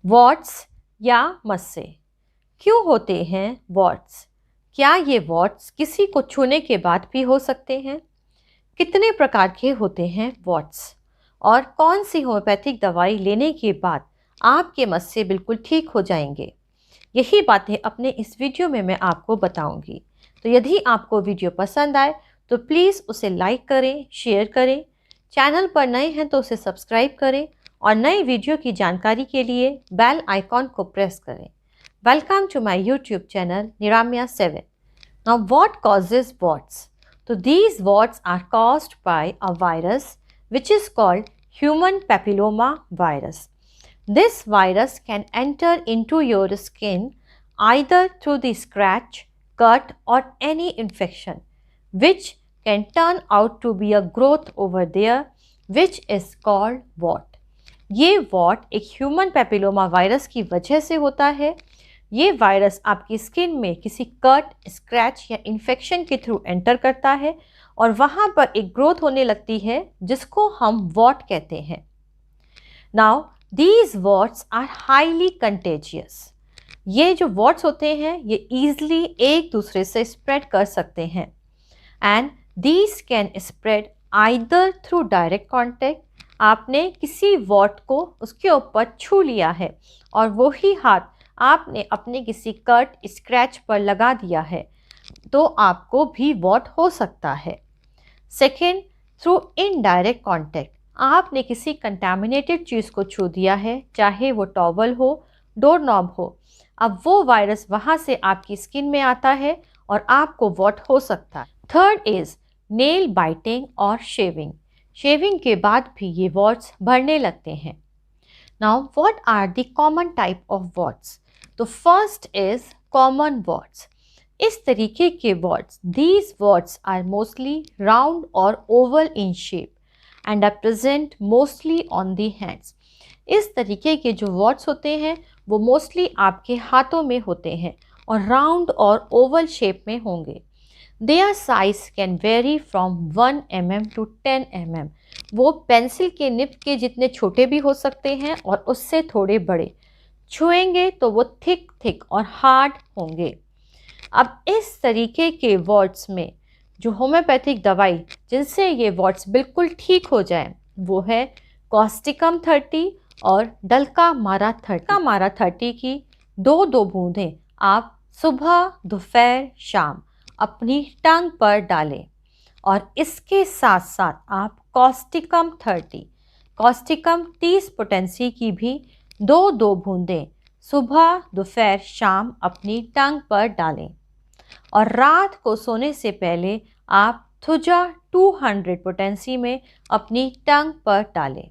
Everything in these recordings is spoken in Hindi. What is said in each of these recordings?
वॉट्स या मस्से। क्यों होते हैं वॉट्स? क्या ये वॉट्स किसी को छूने के बाद भी हो सकते हैं? कितने प्रकार के होते हैं वॉट्स? और कौन सी होम्योपैथिक दवाई लेने के बाद आपके मस्से बिल्कुल ठीक हो जाएंगे? यही बातें अपने इस वीडियो में मैं आपको बताऊंगी। तो यदि आपको वीडियो पसंद आए तो प्लीज़ उसे लाइक करें, शेयर करें। चैनल पर नए हैं तो उसे सब्सक्राइब करें और नए वीडियो की जानकारी के लिए बेल आइकॉन को प्रेस करें। Welcome to my YouTube channel Niramya 7। Now, what causes warts? So, these warts are caused by a virus which is called human papilloma virus. This virus can enter into your skin either through the scratch, cut, or any infection, which can turn out to be a growth over there, which is called wart. ये वॉट एक ह्यूमन पेपिलोमा वायरस की वजह से होता है। ये वायरस आपकी स्किन में किसी कट, स्क्रैच या इन्फेक्शन के थ्रू एंटर करता है और वहाँ पर एक ग्रोथ होने लगती है जिसको हम वॉट कहते हैं। Now these warts are highly contagious. ये जो वॉट्स होते हैं ये ईजिली एक दूसरे से स्प्रेड कर सकते हैं and these can spread either through direct contact. आपने किसी वॉट को उसके ऊपर छू लिया है और वही हाथ आपने अपने किसी कट, स्क्रैच पर लगा दिया है तो आपको भी वॉट हो सकता है। Second, through indirect contact. आपने किसी कंटामिनेटेड चीज़ को छू दिया है, चाहे वो टॉवल हो, डोर नॉब हो। अब वो वायरस वहाँ से आपकी स्किन में आता है और आपको वॉट हो सकता है। थर्ड इज़ नेल बाइटिंग और शेविंग। शेविंग के बाद भी ये वॉट्स बढ़ने लगते हैं। Now what are the common type of warts? तो फर्स्ट इज कॉमन वॉट्स। इस तरीके के warts, these warts are mostly round और oval in shape and are present mostly on the hands. इस तरीके के जो वॉट्स होते हैं वो मोस्टली आपके हाथों में होते हैं और राउंड और ओवल शेप में होंगे। Their size can vary from 1 mm to 10 mm. वो पेंसिल के निब के जितने छोटे भी हो सकते हैं और उससे थोड़े बड़े। छुएंगे तो वो थिक और हार्ड होंगे। अब इस तरीके के वॉट्स में जो होम्योपैथिक दवाई जिनसे ये वॉट्स बिल्कुल ठीक हो जाए वो है कॉस्टिकम 30 और डल्का मारा 30 की दो बूंदें आप सुबह, दोपहर, शाम अपनी टंग पर डालें और इसके साथ साथ आप कॉस्टिकम 30 पोटेंसी की भी दो बूंदें सुबह, दोपहर, शाम अपनी टंग पर डालें और रात को सोने से पहले आप थुजा 200 पोटेंसी में अपनी टंग पर डालें।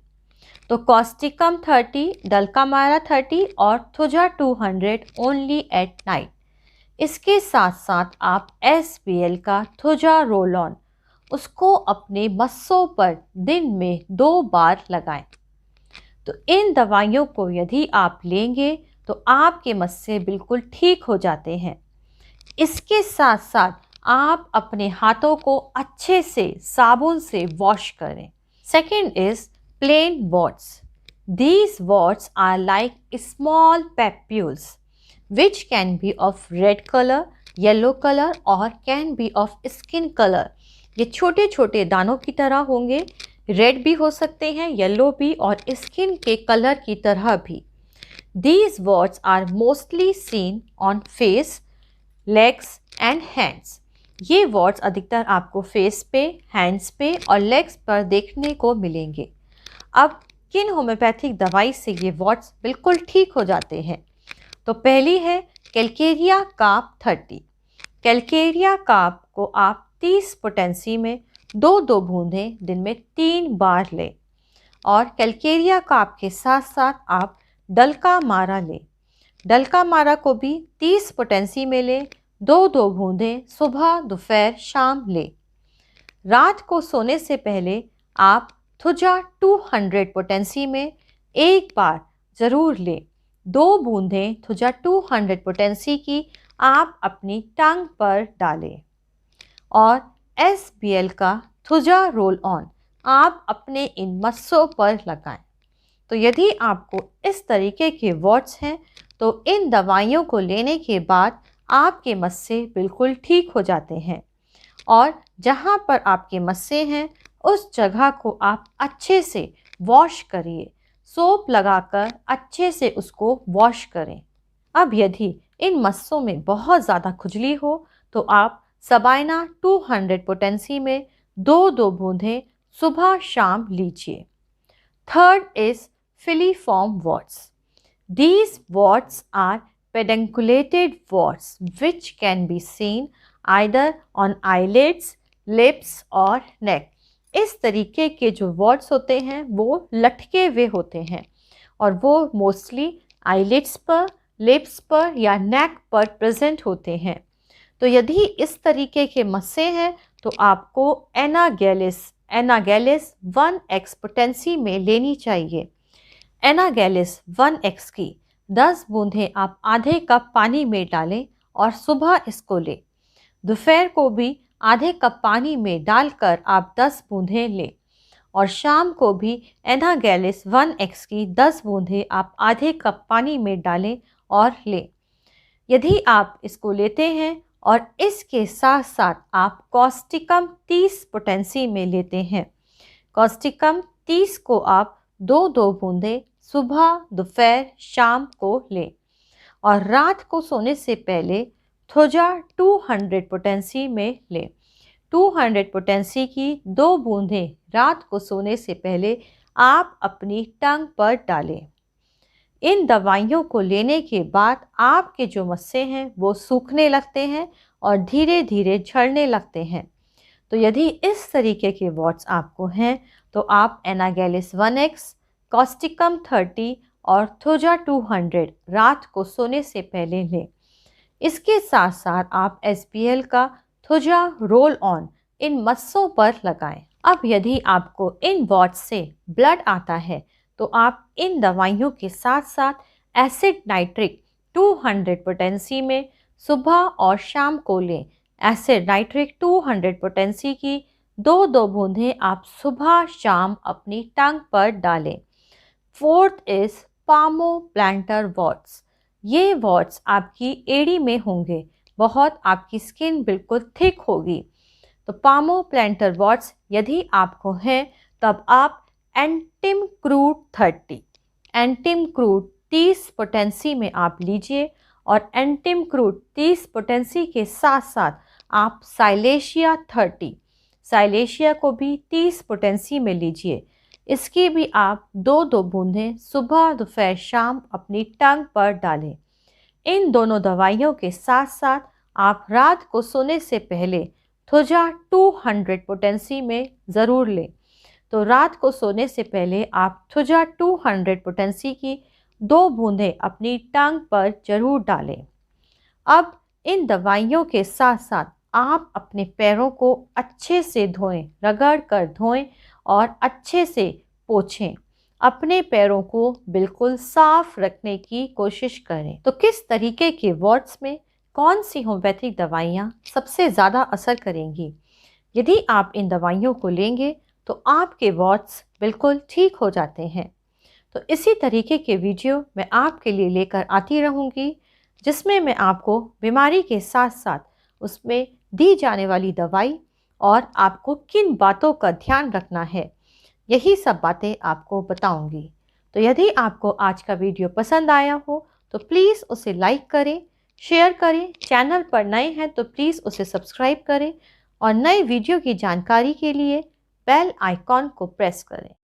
तो कॉस्टिकम 30, डल्कामारा 30 और थुजा 200 ओनली एट नाइट। इसके साथ साथ आप SBL का थुजा रोल ऑन उसको अपने मस्सों पर दिन में 2 बार लगाएं। तो इन दवाइयों को यदि आप लेंगे तो आपके मस्से बिल्कुल ठीक हो जाते हैं। इसके साथ साथ आप अपने हाथों को अच्छे से साबुन से वॉश करें। Second is plane warts. These warts are like small papules which can be of red color, yellow color or can be of skin color. ये छोटे छोटे दानों की तरह होंगे, रेड भी हो सकते हैं, येलो भी और स्किन के कलर की तरह भी। These warts are mostly seen on face, legs and hands. ये warts अधिकतर आपको फेस पे, हैंड्स पे और लेग्स पर देखने को मिलेंगे। अब किन होम्योपैथिक दवाई से ये वॉट्स बिल्कुल ठीक हो जाते हैं? तो पहली है कैलकेरिया कार्प 30। कैलकेरिया कार्प को आप 30 पोटेंसी में दो बूंदें दिन में 3 बार लें और कैलकेरिया कार्प के साथ साथ आप डल्का मारा लें। डल्का मारा को भी 30 पोटेंसी में लें, दो बूंदें सुबह, दोपहर, शाम लें। रात को सोने से पहले आप थुजा 200 पोटेंसी में एक बार ज़रूर लें। 2 बूंदें थुजा 200 पोटेंसी की आप अपनी टंग पर डालें और SBL का थुजा रोल ऑन आप अपने इन मस्सों पर लगाएं। तो यदि आपको इस तरीके के वॉट्स हैं तो इन दवाइयों को लेने के बाद आपके मस्से बिल्कुल ठीक हो जाते हैं। और जहाँ पर आपके मस्से हैं उस जगह को आप अच्छे से वॉश करिए, सोप लगाकर अच्छे से उसको वॉश करें। अब यदि इन मस्सों में बहुत ज़्यादा खुजली हो तो आप सबाइना 200 पोटेंसी में 2-2 बूंदें सुबह शाम लीजिए। Third is filiform warts. These warts are pedunculated warts which can be seen either on eyelids, lips और neck. इस तरीके के जो warts होते हैं वो लटके हुए होते हैं और वो मोस्टली eyelids पर, lips पर या neck पर प्रेजेंट होते हैं। तो यदि इस तरीके के मस्से हैं तो आपको एनागैलिस 1x पोटेंसी में लेनी चाहिए। एनागैलिस 1x की 10 बूंदें आप आधे कप पानी में डालें और सुबह इसको लें। दोपहर को भी आधे कप पानी में डालकर आप 10 बूंदें लें और शाम को भी एनागैलिस 1x की 10 बूंदें आप आधे कप पानी में डालें और लें। यदि आप इसको लेते हैं और इसके साथ साथ आप कॉस्टिकम 30 पोटेंसी में लेते हैं, कॉस्टिकम 30 को आप 2-2 बूंदें सुबह, दोपहर, शाम को लें और रात को सोने से पहले थोजा 200 पोटेंसी में लें। 200 पोटेंसी की 2 बूंदें रात को सोने से पहले आप अपनी टंग पर डालें। इन दवाइयों को लेने के बाद आपके जो मस्से हैं वो सूखने लगते हैं और धीरे धीरे झड़ने लगते हैं। तो यदि इस तरीके के वॉट्स आपको हैं तो आप एनागैलिस 1x, कॉस्टिकम 30 और थोजा 200 रात को सोने से पहले लें। इसके साथ साथ आप SPL का थोजा रोल ऑन इन मस्सों पर लगाएं। अब यदि आपको इन वॉट्स से ब्लड आता है तो आप इन दवाइयों के साथ साथ एसिड नाइट्रिक 200 पोटेंसी में सुबह और शाम को लें। एसिड नाइट्रिक 200 पोटेंसी की 2-2 बूंदें आप सुबह शाम अपनी टंग पर डालें। Fourth is palmoplantar warts. ये वॉट्स आपकी एड़ी में होंगे, बहुत आपकी स्किन बिल्कुल थिक होगी। तो पामो प्लांटर वॉट्स यदि आपको हैं तब आप Antim crude 30, Antim crude 30 potency में आप लीजिए और एंटिम क्रूड 30 पोटेंसी के साथ साथ आप साइलेशिया 30, साइलेशिया को भी 30 पोटेंसी में लीजिए। इसकी भी आप 2-2 बूंदें सुबह, दोपहर, शाम अपनी टंग पर डालें। इन दोनों दवाइयों के साथ साथ आप रात को सोने से पहले थोजा 200 पोटेंसी में ज़रूर लें। तो रात को सोने से पहले आप थोजा 200 पोटेंसी की 2 बूंदें अपनी टांग पर जरूर डालें। अब इन दवाइयों के साथ साथ आप अपने पैरों को अच्छे से धोएं, रगड़ कर धोएं और अच्छे से पोंछें। अपने पैरों को बिल्कुल साफ रखने की कोशिश करें। तो किस तरीके के वॉट्स में कौन सी होम्योपैथिक दवाइयाँ सबसे ज़्यादा असर करेंगी? यदि आप इन दवाइयों को लेंगे तो आपके वॉट्स बिल्कुल ठीक हो जाते हैं। तो इसी तरीके के वीडियो मैं आपके लिए लेकर आती रहूँगी, जिसमें मैं आपको बीमारी के साथ साथ उसमें दी जाने वाली दवाई और आपको किन बातों का ध्यान रखना है, यही सब बातें आपको बताऊंगी। तो यदि आपको आज का वीडियो पसंद आया हो तो प्लीज़ उसे लाइक करें, शेयर करें। चैनल पर नए हैं तो प्लीज़ उसे सब्सक्राइब करें और नए वीडियो की जानकारी के लिए बेल आइकॉन को प्रेस करें।